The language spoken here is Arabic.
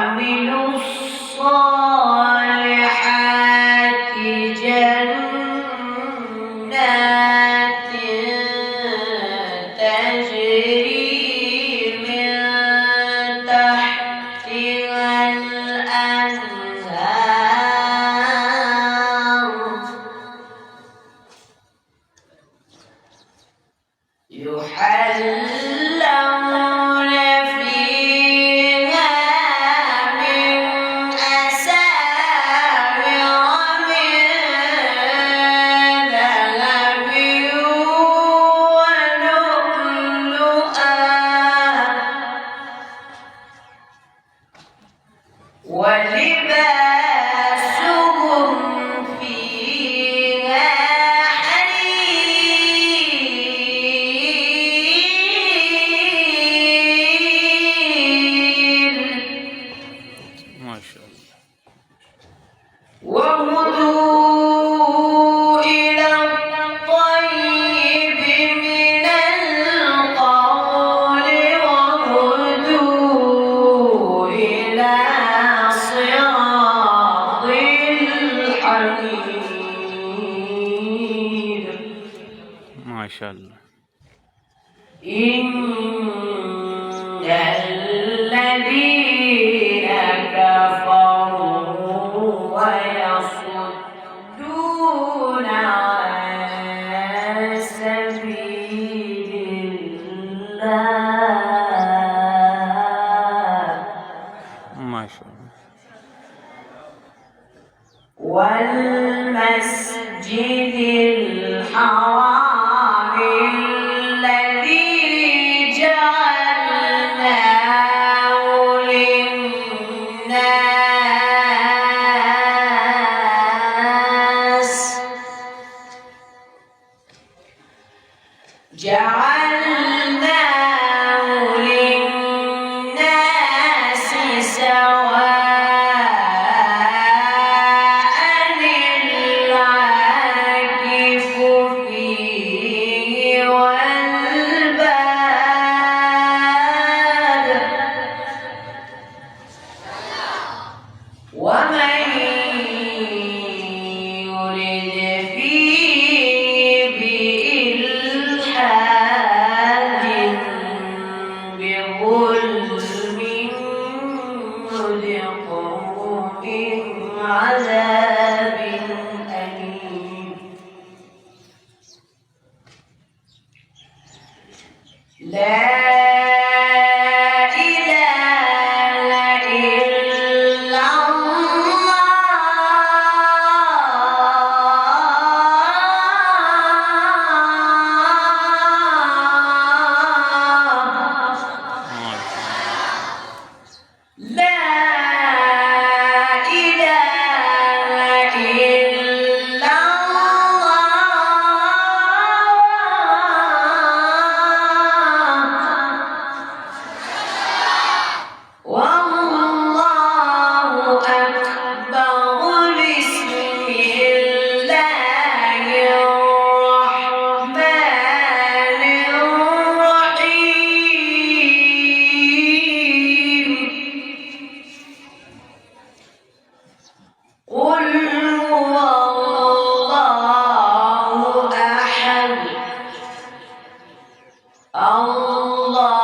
وعملوا الصالحات جنات تجري من تحتها الأنهار يحلون فيها من أساور من ذهب ولؤلؤا ولباسهم فيها حرير ما شاء الله. وهدوا إلى الطيب من القول وهدوا إلى صراط الحميد. ما شاء الله. إن الذين كفروا ويصدون عن سبيل الله ما شاء الله. والمسجد الحرام الذي جعلناه للناس سواء العاكف فيه والباد ومن يرد فيه بإلحاد بظلم نذقه من عذاب أليم. لا إله إلا لا إله إلا الله والله أكبر. بسم الله الرحمن الرحيم. قل هو الله أحد الله